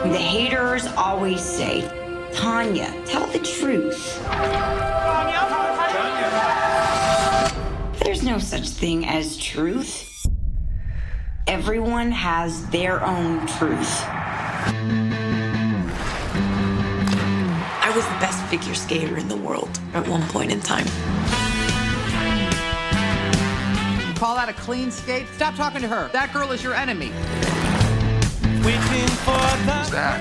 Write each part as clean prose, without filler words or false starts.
The haters always say, Tonya, tell the truth. There's no such thing as truth. Everyone has their own truth. I was the best figure skater in the world at one point in time. You call that a clean skate? Stop talking to her. That girl is your enemy. Who's that?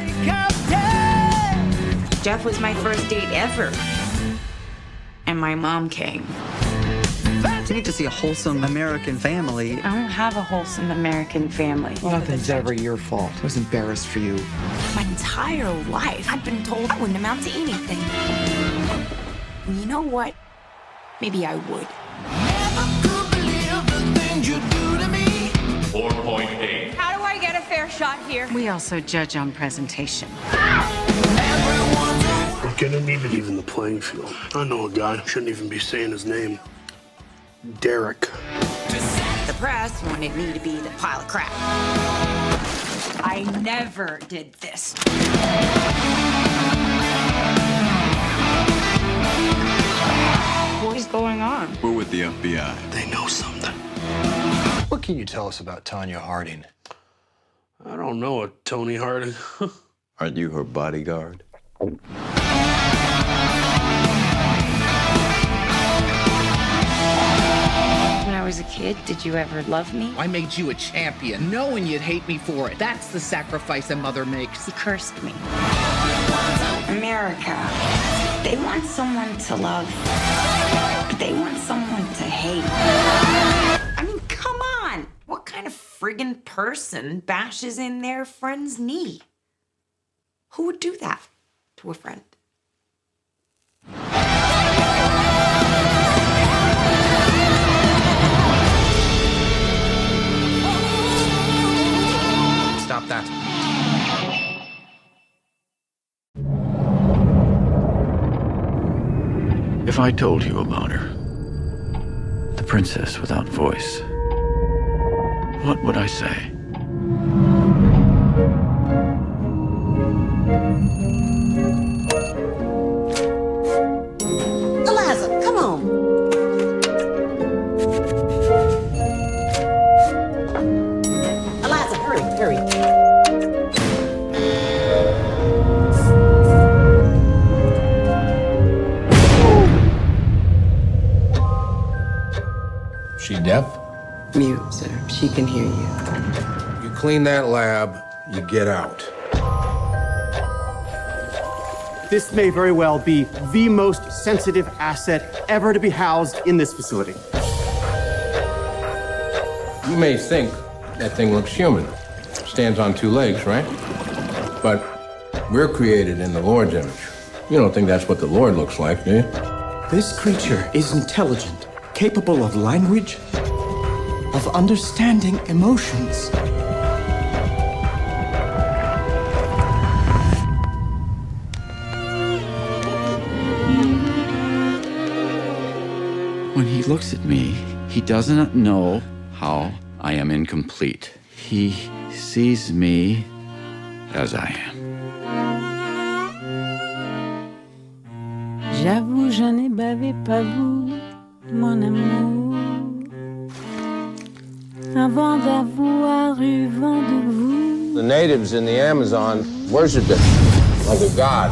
Jeff was my first date ever. And my mom came. You need to see a wholesome American family. I don't have a wholesome American family. Nothing's ever your fault. I was embarrassed for you. My entire life, I've been told I wouldn't amount to anything. And you know what? Maybe I would. 4.8. How do I get a fair shot here? We also judge on presentation. We're gonna need to even the playing field. I know a guy, shouldn't even be saying his name. Derek. The press wanted me to be the pile of crap. I never did this. What is going on? We're with the FBI. They know something. What can you tell us about Tonya Harding? I don't know a Tony Harding. Aren't you her bodyguard? When I was a kid, did you ever love me? I made you a champion, knowing you'd hate me for it. That's the sacrifice a mother makes. You cursed me. America, they want someone to love, but they want someone to hate. I mean, come on. What kind of friggin' person bashes in their friend's knee? Who would do that to a friend? Stop that. If I told you about her, the princess without voice, what would I say? Eliza, come on. Eliza, hurry, hurry. She deaf? Mute, sir. She can hear you. You clean that lab, you get out. This may very well be the most sensitive asset ever to be housed in this facility. You may think that thing looks human. Stands on two legs, right? But we're created in the Lord's image. You don't think that's what the Lord looks like, do you? This creature is intelligent, capable of language, of understanding emotions. When he looks at me, he does not know how I am incomplete. He sees me as I am. J'avoue, je n'ai bavé pas vous, mon amour. Avant d'avoir eu vent de vous. The natives in the Amazon worshiped it like a god.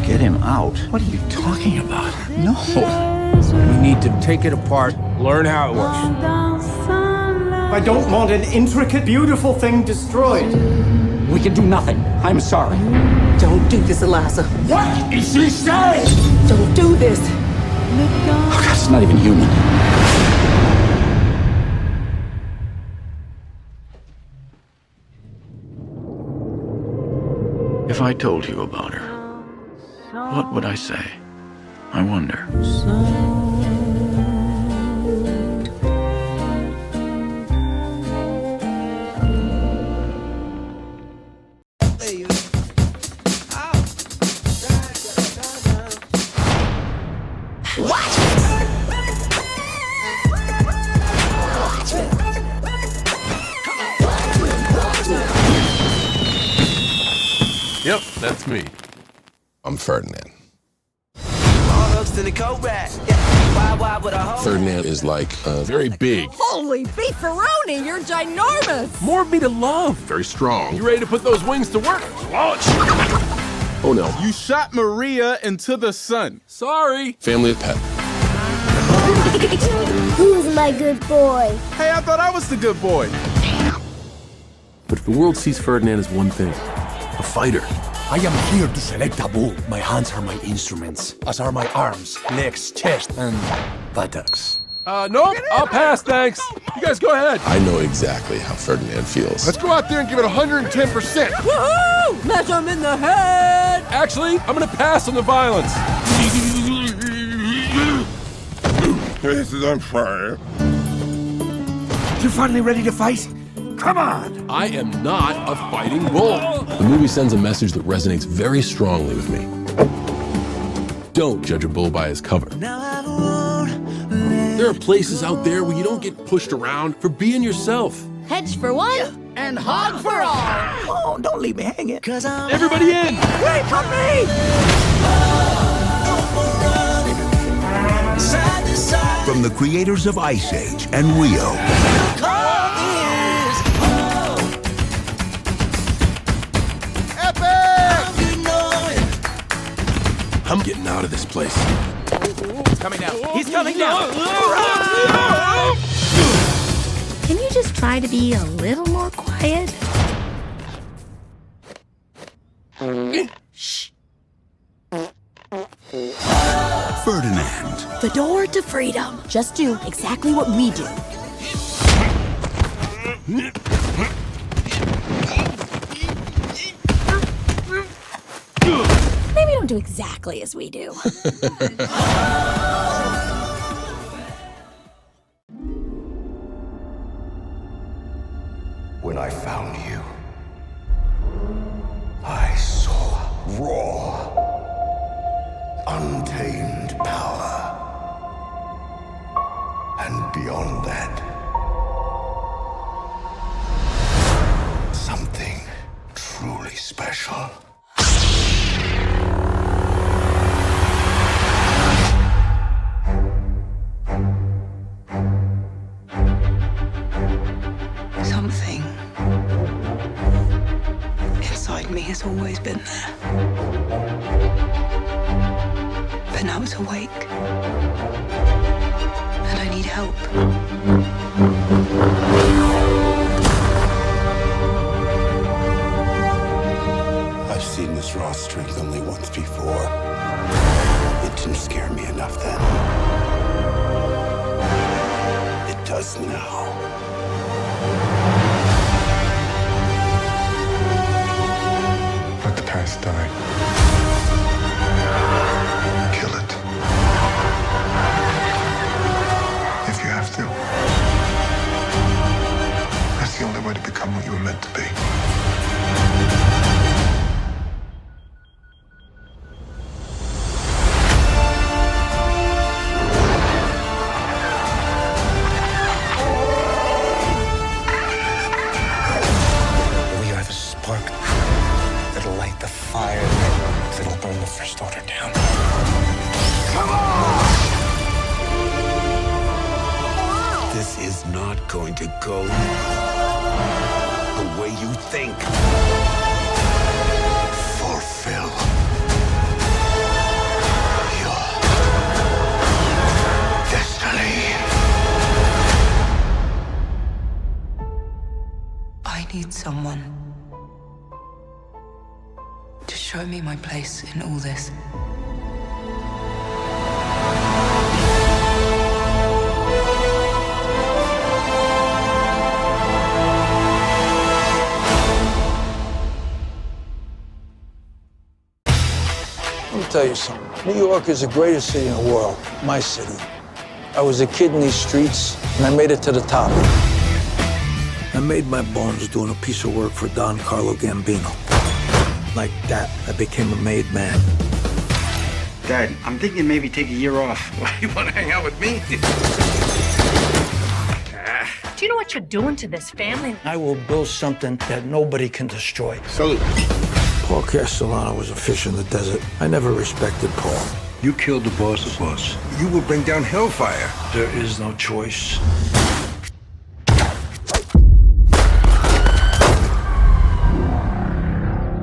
Get him out? What are you talking about? No. We need to take it apart, learn how it works. I don't want an intricate, beautiful thing destroyed. We can do nothing. I'm sorry. Don't do this, Eliza. What is she saying? Don't do this. Oh, God, it's not even human. If I told you about her, what would I say? I wonder. Yep, that's me. I'm Ferdinand. Ferdinand is like very big. Holy beefaroni, you're ginormous! More meat to love. Very strong. You ready to put those wings to work? Launch! Oh no. You shot Maria into the sun. Sorry. Family of pet. Who's my good boy? Hey, I thought I was the good boy. But if the world sees Ferdinand as one thing, a fighter. I am here to select a bull. My hands are my instruments, as are my arms, legs, chest, and buttocks. Nope, I'll pass, thanks. You guys go ahead. I know exactly how Ferdinand feels. Let's go out there and give it 110%. Woohoo! Smash him in the head! Actually, I'm gonna pass on the violence. This is unfair. You finally ready to fight? Come on! I am not a fighting bull. The movie sends a message that resonates very strongly with me. Don't judge a bull by his cover. There are places out there where you don't get pushed around for being yourself. Hedge for one, and hog for all! Oh, don't leave me hanging. Everybody in! Wait for me! From the creators of Ice Age and Rio. I'm getting out of this place. He's coming down. He's coming down. Can you just try to be a little more quiet? Shh. Ferdinand. The door to freedom. Just do exactly what we do. Maybe don't do exactly as we do. When I found you, I saw raw, untamed power. And beyond that, something truly special. Something inside me has always been there. But now it's awake. And I need help. I've seen this raw strength only once before. It didn't scare me enough then. It does now. Let the past die. Kill it. If you have to. That's the only way to become what you were meant to be. We are the spark that'll light the fire that'll burn the First Order down. Come on! This is not going to go the way you think. Fulfill your destiny. I need someone to show me my place in all this. Let me tell you something. New York is the greatest city in the world. My city. I was a kid in these streets, and I made it to the top. I made my bones doing a piece of work for Don Carlo Gambino. Like that, I became a made man. Dad, I'm thinking maybe take a year off. Why, you want to hang out with me? Do you know what you're doing to this family? I will build something that nobody can destroy. Salute. Paul Castellano was a fish in the desert. I never respected Paul. You killed the boss's boss. You will bring down hellfire. There is no choice.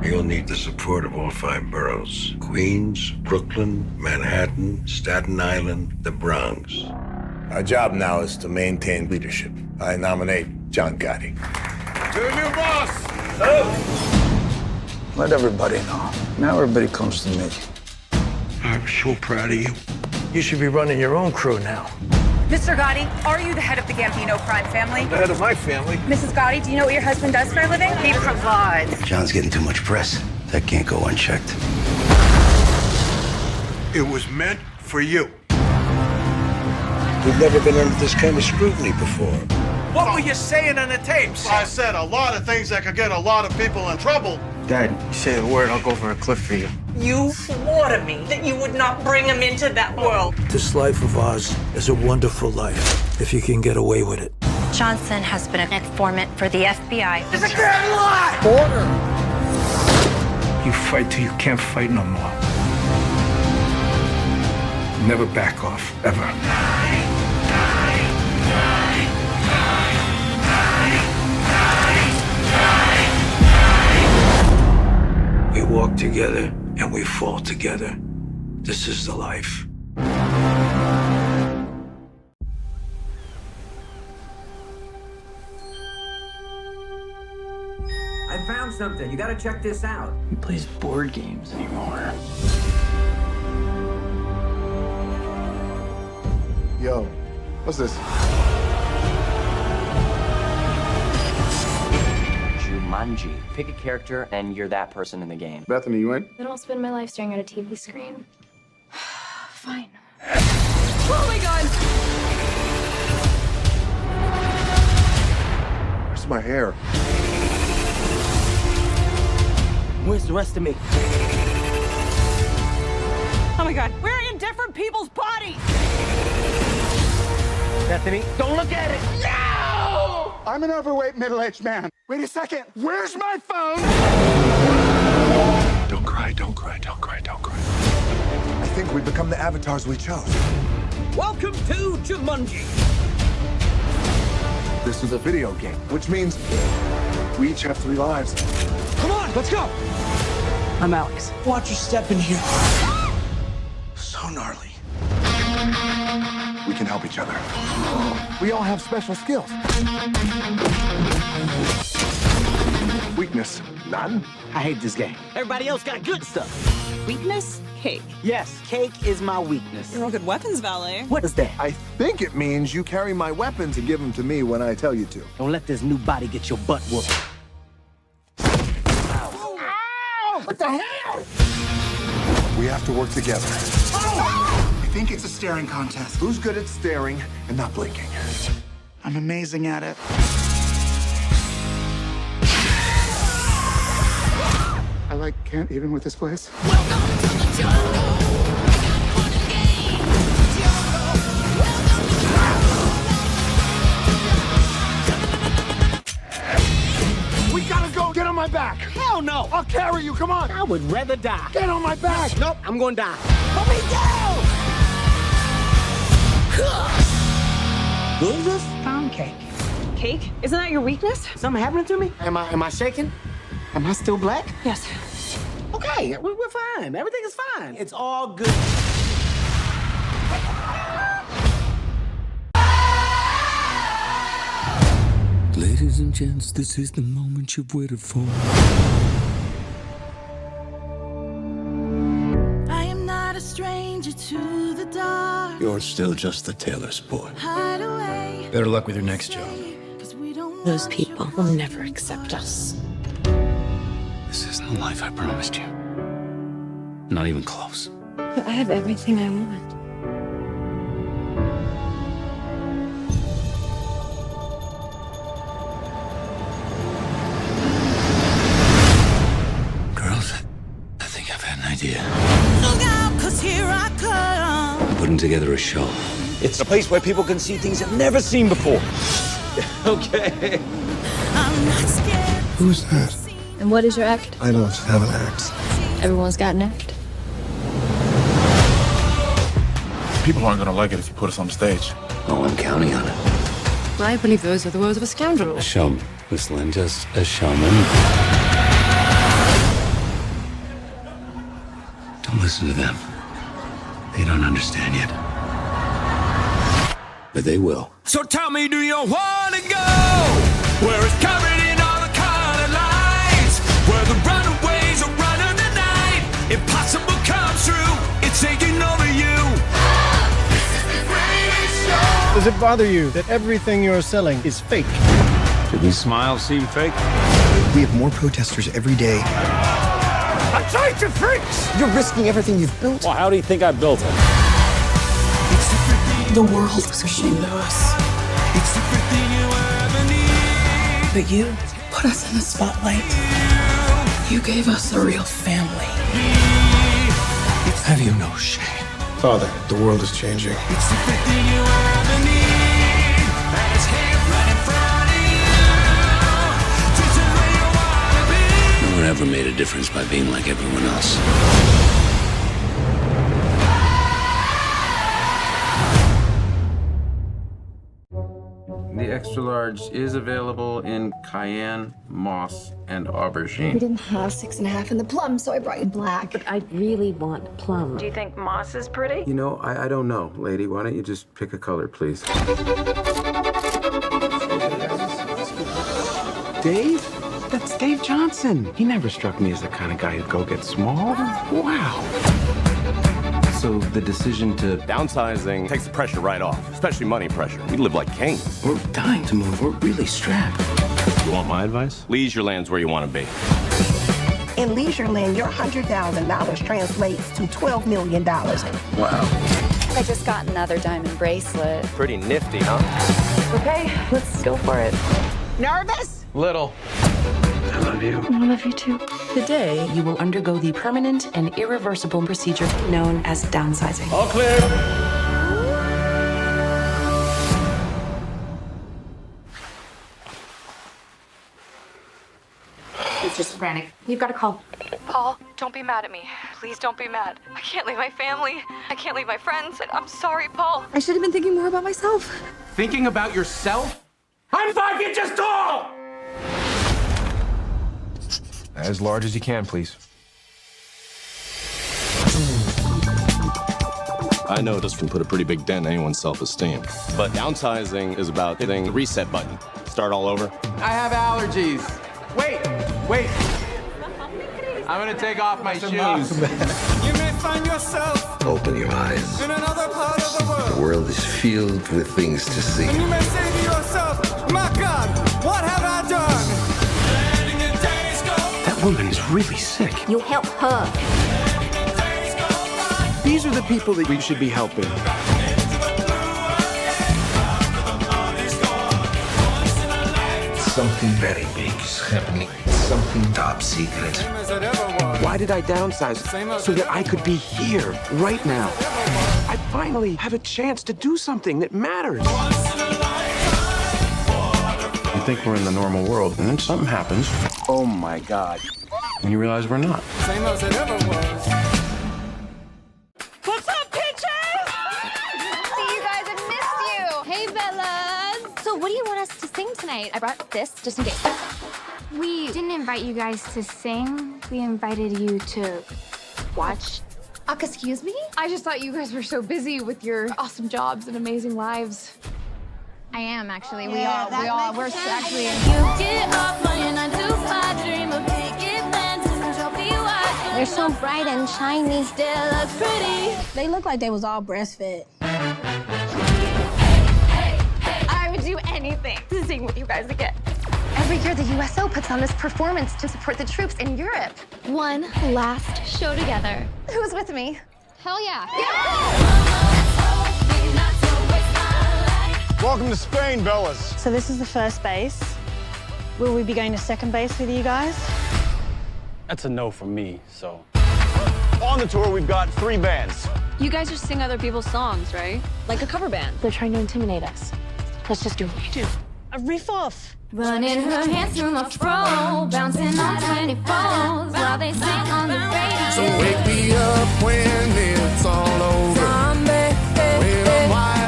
You'll need the support of all 5 boroughs. Queens, Brooklyn, Manhattan, Staten Island, the Bronx. Our job now is to maintain leadership. I nominate John Gotti. To the new boss! Let everybody know. Now everybody comes to me. I'm so proud of you. You should be running your own crew now. Mr. Gotti, are you the head of the Gambino crime family? The head of my family. Mrs. Gotti, do you know what your husband does for a living? He provides. John's getting too much press. That can't go unchecked. It was meant for you. We've never been under this kind of scrutiny before. What were you saying on the tapes? I said a lot of things that could get a lot of people in trouble. Dad, you say the word, I'll go over a cliff for you. You swore to me that you would not bring him into that world. This life of ours is a wonderful life, if you can get away with it. Johnson has been an informant for the FBI. It's a grand lie! Order! You fight till you can't fight no more. Never back off, ever. We walk together and we fall together. This is the life. I found something. You gotta check this out. Who plays board games anymore? Yo, what's this? Jumanji. Pick a character and you're that person in the game. Bethany, you in? I don't spend my life staring at a TV screen. Fine. Oh my God! Where's my hair? Where's the rest of me? Oh my God, we're in different people's bodies! Bethany, don't look at it! No! I'm an overweight middle-aged man. Wait a second. Where's my phone? Don't cry, don't cry, don't cry, don't cry. I think we've become the avatars we chose. Welcome to Jumanji. This is a video game, which means we each have 3 lives. Come on, let's go. I'm Alex. Watch your step in here. So gnarly. We can help each other. We all have special skills. Weakness, none. I hate this game. Everybody else got good stuff. Weakness? Cake. Yes, cake is my weakness. You're a good weapons valet. What is that? I think it means you carry my weapons and give them to me when I tell you to. Don't let this new body get your butt whooped. Ow! What the hell? We have to work together. I think it's a staring contest. Who's good at staring and not blinking? I'm amazing at it. I can't even with this place. Welcome to the jungle. We gotta go. Get on my back. Hell no. I'll carry you. Come on. I would rather die. Get on my back. Nope, I'm gonna die. Put me down! What is this? Pound cake. Cake? Isn't that your weakness? Something happening to me? Am I shaking? Am I still black? Yes. Okay, we're fine. Everything is fine. It's all good. Ladies and gents, this is the moment you've waited for. I am not a stranger to the dark. You're still just the tailor's boy. Hide away. Better luck with your next job. Those people will never accept us. This isn't the life I promised you. Not even close. But I have everything I want. Girls, I think I've had an idea. Look out, 'cause here I come. I'm putting together a show. It's a place where people can see things they've never seen before. Okay. I'm not scared. Who's that? And what is your act? I don't have an act. Everyone's got an act. People aren't gonna like it if you put us on the stage. Oh, I'm counting on it. I believe those are the words of a scoundrel. A showman. Miss Linda's a showman. Don't listen to them. They don't understand yet. But they will. So tell me, do you wanna go where it's covered in all the colored lights, where the runaways are running the night? Impossible comes true. It's taking over you. Does it bother you that everything you're selling is fake? Do these smiles seem fake? We have more protesters every day. A bunch of freaks! You're risking everything you've built. Well, how do you think I built it? The world was ashamed of us. But you put us in the spotlight. You gave us a real family. Have you no shame? Father, the world is changing. No one ever made a difference by being like everyone else. The extra large is available in cayenne, moss, and aubergine. We didn't have 6.5 in the plum, so I brought you black. But I really want plum. Do you think moss is pretty? You know, I don't know, lady. Why don't you just pick a color, please? Dave? That's Dave Johnson. He never struck me as the kind of guy who'd go get small. Wow. So the decision to... Downsizing takes the pressure right off, especially money pressure. We live like kings. We're dying to move. We're really strapped. You want my advice? Leisureland's where you want to be. In Leisureland, your $100,000 translates to $12 million. Wow. I just got another diamond bracelet. Pretty nifty, huh? Okay, let's go for it. Nervous? Little. I love you. I love you too. Today, you will undergo the permanent and irreversible procedure known as downsizing. All clear. It's just frantic. You've got to call. Paul, don't be mad at me. Please don't be mad. I can't leave my family. I can't leave my friends. And I'm sorry, Paul. I should have been thinking more about myself. Thinking about yourself? I'm 5 inches tall! As large as you can, please. I know this can put a pretty big dent in anyone's self-esteem. But downsizing is about hitting the reset button. Start all over. I have allergies. Wait. I'm gonna take off my shoes. You may find yourself Open your eyes. in another part of the world. The world is filled with things to see. And you may say to yourself, my God, what have I done? Letting your days go. That woman is really sick. You help her. These are the people that we should be helping. Something very big is happening. Something top secret. Why did I downsize? So that I could be here, right now. I finally have a chance to do something that matters. You think we're in the normal world, and then something happens. Oh my God. And you realize we're not. Same as it ever was. What's up, bitches? See you guys, I missed you. Hey, Bellas. So what do you want us to sing tonight? I brought this just in case. We didn't invite you guys to sing. We invited you to watch. Excuse me? I just thought you guys were so busy with your awesome jobs and amazing lives. I am, actually. We're actually in. They're so bright and shiny. Still look pretty. They look like they was all breastfed. I would do anything to sing with you guys again. Every year, the USO puts on this performance to support the troops in Europe. One last show together. Who's with me? Hell yeah. Welcome to Spain, Bellas. So this is the first base. Will we be going to second base with you guys? That's a no from me, so. On the tour, we've got 3 bands. You guys just sing other people's songs, right? Like a cover band. They're trying to intimidate us. Let's just do what we do. a riff off. Running her hands through my fro, bouncing on 24s while they sing on the radio. So wake me up when it's all over.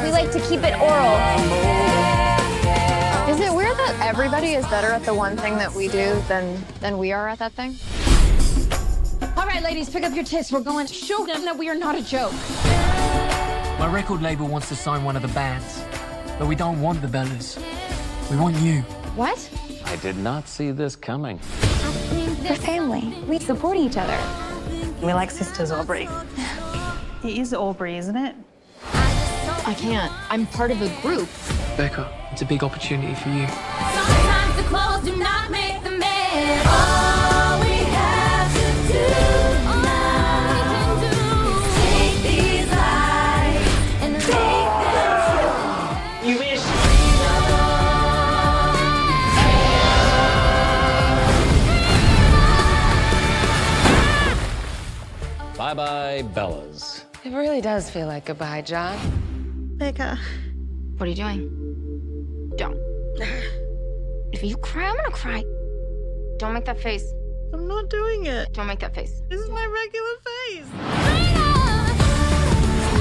We like to keep it oral. Is it weird that everybody is better at the one thing that we do than we are at that thing? All right, ladies, pick up your tits. We're going to show them that we are not a joke. My record label wants to sign one of the bands, but we don't want the Bellas. We want you. What? I did not see this coming. We're family. We support each other. We're like sisters, Aubrey. It is Aubrey, isn't it? I can't. I'm part of a group. Becca, it's a big opportunity for you. Sometimes the clothes do not make the man. All we have to do now is take these lies and make them true. You wish. Bye-bye, Bellas. It really does feel like goodbye, John. Becca. What are you doing? Don't. If you cry, I'm gonna cry. Don't make that face. I'm not doing it. Don't make that face. This is my regular face.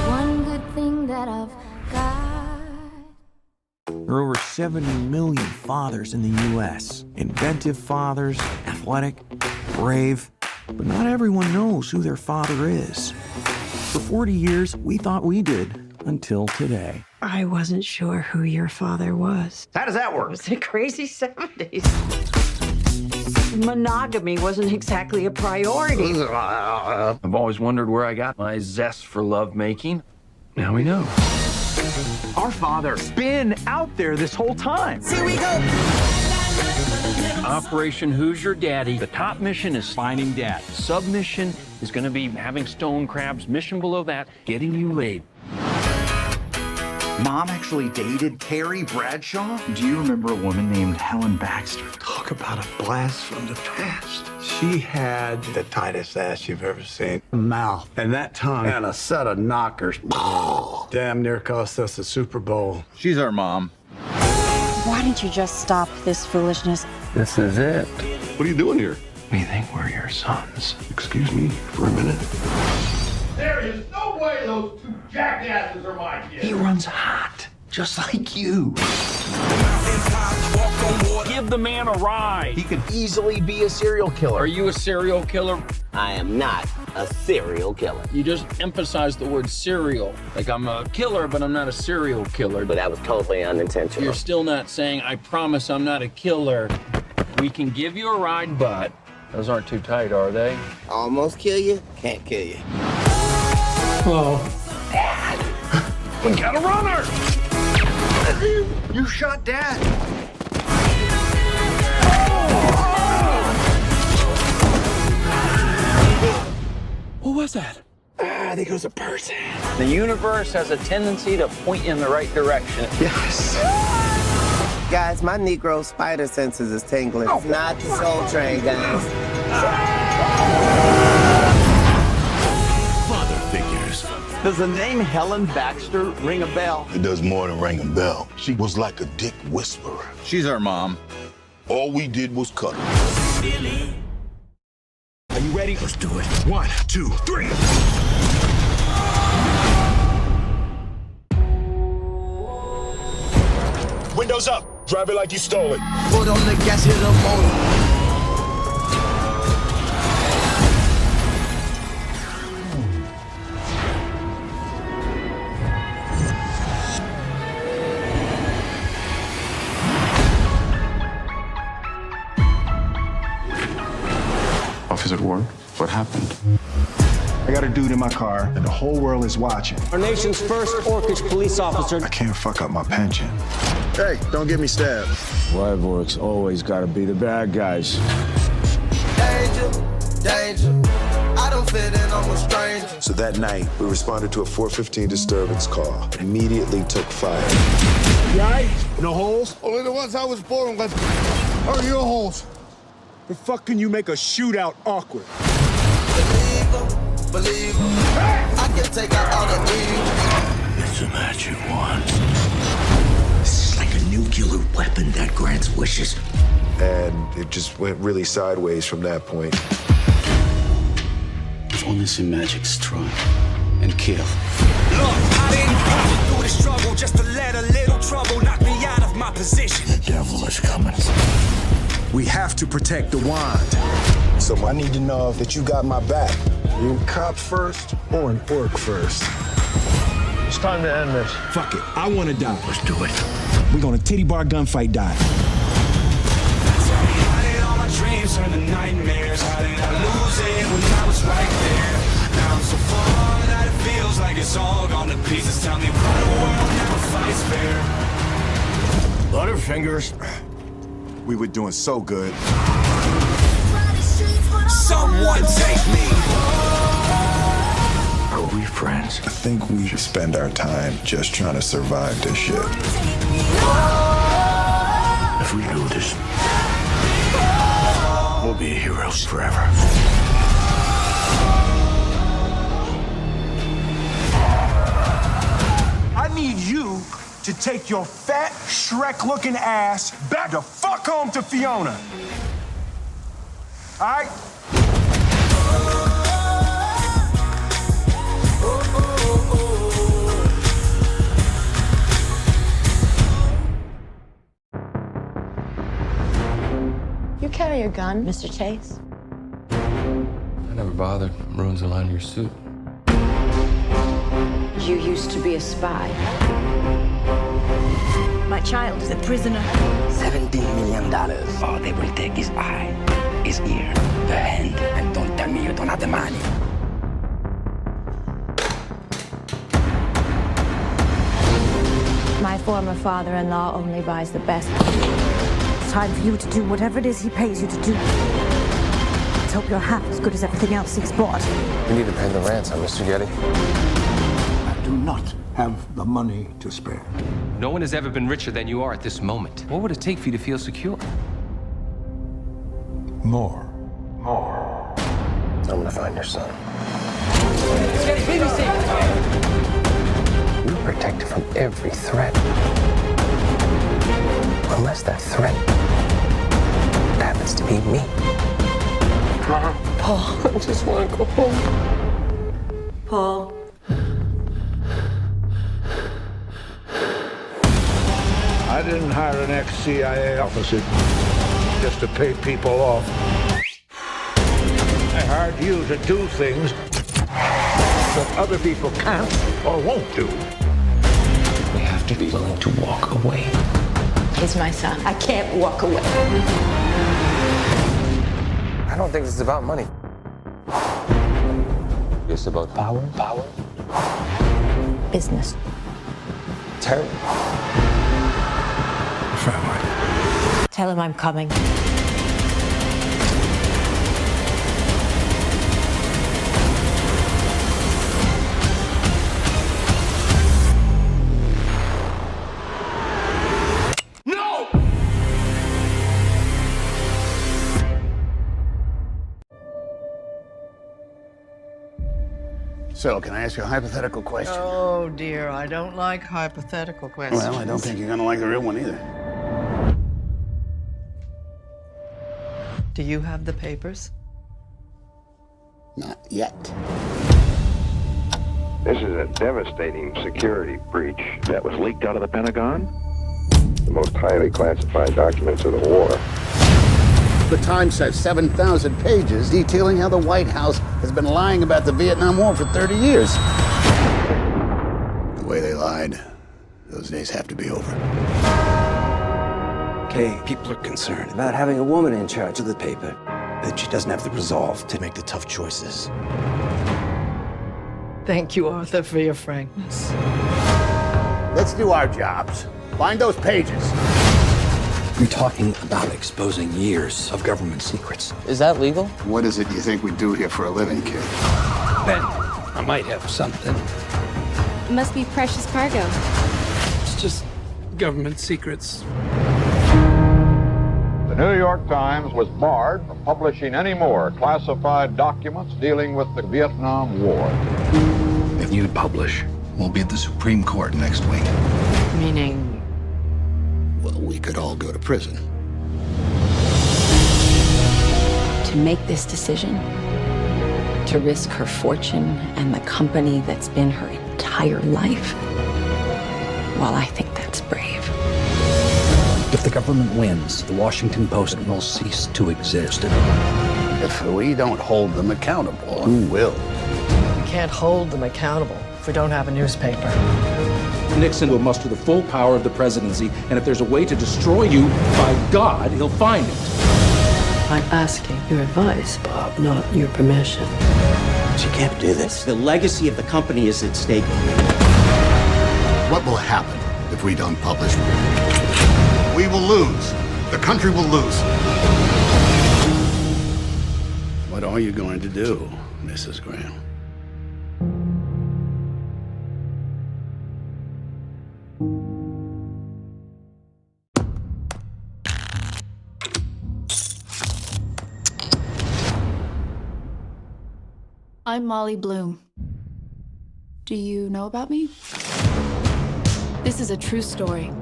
One good thing that I've got. There are over 70 million fathers in the U.S. Inventive fathers, athletic, brave. But not everyone knows who their father is. For 40 years, we thought we did, until today. I wasn't sure who your father was. How does that work? It was the crazy 70s. Monogamy wasn't exactly a priority. I've always wondered where I got my zest for lovemaking. Now we know. Our father's been out there this whole time. Here we go. Operation Who's Your Daddy? The top mission is finding Dad. Sub-mission is going to be having stone crabs. Mission below that, getting you laid. Mom actually dated Carrie Bradshaw? Do you remember a woman named Helen Baxter? Talk about a blast from the past. She had the tightest ass you've ever seen. A mouth and that tongue and a set of knockers. Damn near cost us a Super Bowl. She's our mom. Why don't you just stop this foolishness? This is it. What are you doing here? We think we're your sons. Excuse me for a minute. There is no way those two jackasses are my kids. He runs hot, just like you. Give the man a ride. He could easily be a serial killer. Are you a serial killer? I am not a serial killer. You just emphasize the word serial. Like I'm a killer, but I'm not a serial killer. But that was totally unintentional. You're still not saying, I promise I'm not a killer. We can give you a ride, but those aren't too tight, are they? Almost kill you, can't kill you. Oh, Dad. We got a runner! You shot Dad. What was that? I think it was a person. The universe has a tendency to point in the right direction. Yes. Guys, my Negro spider senses is tingling. It's not the Soul Train, guys. Father figures. Does the name Helen Baxter ring a bell? It does more than ring a bell. She was like a dick whisperer. She's our mom. All we did was cut her. Are you ready? Let's do it. 1, 2, 3. Windows up. Drive it like you stole it. Put on the gas, hit the motor. Officer Ward, what happened? I got a dude in my car, and the whole world is watching. Our nation's first Orcish police officer. I can't fuck up my pension. Hey, don't get me stabbed. Rivalry's always gotta be the bad guys. Danger, danger. I don't fit in, I'm a stranger. So that night, we responded to a 415 disturbance call. Immediately took fire. Right? No holes? Only the ones I was born with. Are your holes? The fuck can you make a shootout awkward? Believe I can take out all the evil. It's a match you want. This is like a new nuclear weapon that grants wishes. And it just went really sideways from that point. If only some magic strike and kill. Look, I didn't go through the struggle just to let a little trouble knock me out of my position. The devil is coming. We have to protect the wand. So I need to know that you got my back. You a cop first or an orc first? It's time to end this. Fuck it. I want to die. Let's do it. We're gonna titty bar gunfight die. How did all my dreams turn to nightmares? How did I lose it when I was right there? Now I'm so far that it feels like it's all gone to pieces. Tell me why the world never fights fair. Butterfingers. We were doing so good. Someone take me. Are we friends? I think we should spend our time just trying to survive this shit. If we do this, we'll be heroes forever. I need you to take your fat, Shrek-looking ass back the fuck home to Fiona. All right? You carry a gun, Mr. Chase? I never bothered. Ruins the line of your suit. You used to be a spy. My child is a prisoner. $17 million. All they will take is eye, his ear, the hand, and don't tell me you don't have the money. My former father-in-law only buys the best. It's time for you to do whatever it is he pays you to do. Let's hope you're half as good as everything else he's bought. We need to pay the ransom, Mr. Gotti. I do not have the money to spare. No one has ever been richer than you are at this moment. What would it take for you to feel secure? More. I'm gonna find your son. You're protected from every threat. Unless that threat happens to be me. Paul, I just want to go home. Paul. I didn't hire an ex-CIA officer just to pay people off. I hired you to do things that other people can't or won't do. We have to be willing to walk away. He's my son. I can't walk away. I don't think this is about money. It's about power. Business. Terror. Family. Tell him I'm coming. So, can I ask you a hypothetical question? Oh, dear, I don't like hypothetical questions. Well, I don't think you're gonna like the real one either. Do you have the papers? Not yet. This is a devastating security breach that was leaked out of the Pentagon. The most highly classified documents of the war. The Times says 7,000 pages detailing how the White House has been lying about the Vietnam War for 30 years. The way they lied, those days have to be over. Okay, people are concerned about having a woman in charge of the paper, that she doesn't have the resolve to make the tough choices. Thank you, Arthur, for your frankness. Let's do our jobs. Find those pages. You're talking about exposing years of government secrets. Is that legal? What is it you think we do here for a living, kid? Ben, I might have something. It must be precious cargo. It's just government secrets. The New York Times was barred from publishing any more classified documents dealing with the Vietnam War. If you publish, we'll be at the Supreme Court next week. Meaning? well, we could all go to prison. To make this decision, to risk her fortune and the company that's been her entire life, well, I think that's brave. If the government wins, the Washington Post will cease to exist. If we don't hold them accountable, who will? We can't hold them accountable if we don't have a newspaper. Nixon will muster the full power of the presidency, and if there's a way to destroy you, by God, he'll find it. I'm asking your advice, Bob, not your permission. You can't do this. The legacy of the company is at stake. What will happen if we don't publish? We will lose. The country will lose. What are you going to do, Mrs. Graham? I'm Molly Bloom. Do you know about me? This is a true story.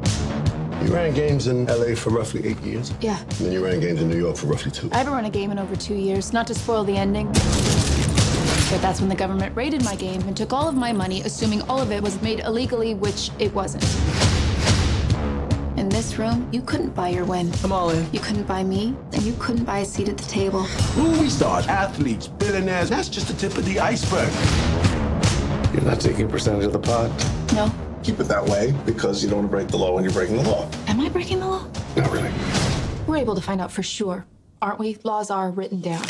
You ran games in LA for roughly 8 years? Yeah. And then you ran games in New York for roughly 2. I haven't run a game in over 2 years, not to spoil the ending. But that's when the government raided my game and took all of my money, assuming all of it was made illegally, which it wasn't. In this room, you couldn't buy your win. I'm all in. You couldn't buy me, and you couldn't buy a seat at the table. Movie stars, athletes, billionaires, that's just the tip of the iceberg. You're not taking percentage of the pot? No. Keep it that way because you don't want to break the law when you're breaking the law. Am I breaking the law? Not really. We're able to find out for sure, aren't we? Laws are written down.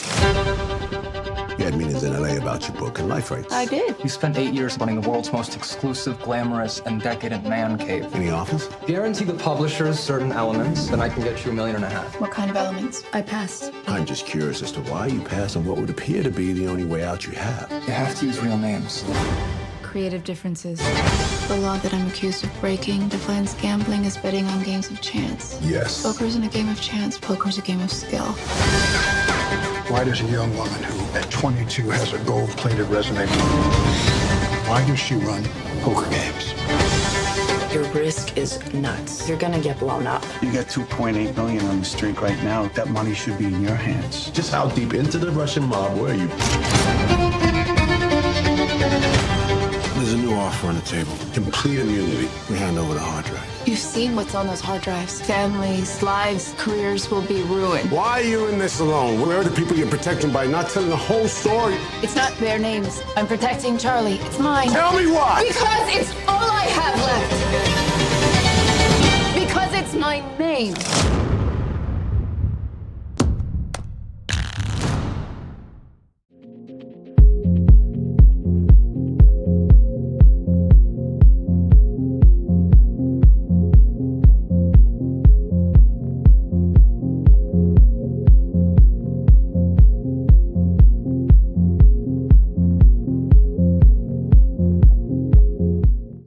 You had meetings in LA about your broken life rates. I did. You spent 8 years running the world's most exclusive, glamorous, and decadent man cave. Any offers? Guarantee the publishers certain elements, then I can get you $1.5 million. What kind of elements? I passed. I'm just curious as to why you passed on what would appear to be the only way out you have. You have to use real names. Creative differences. The law that I'm accused of breaking defines gambling as betting on games of chance. Yes. Poker's isn't a game of chance. Poker's a game of skill. Why does a young woman who at 22 has a gold-plated resume, why does she run poker games? Your risk is nuts. You're gonna get blown up. You got $2.8 million on the streak right now. That money should be in your hands. Just how deep into the Russian mob were you? There's a new offer on the table. Complete immunity. We hand over the hard drive. You've seen what's on those hard drives. Families, lives, careers will be ruined. Why are you in this alone? Where are the people you're protecting by not telling the whole story? It's not their names. I'm protecting Charlie. It's mine. Tell me why! Because it's all I have left. Because it's my name.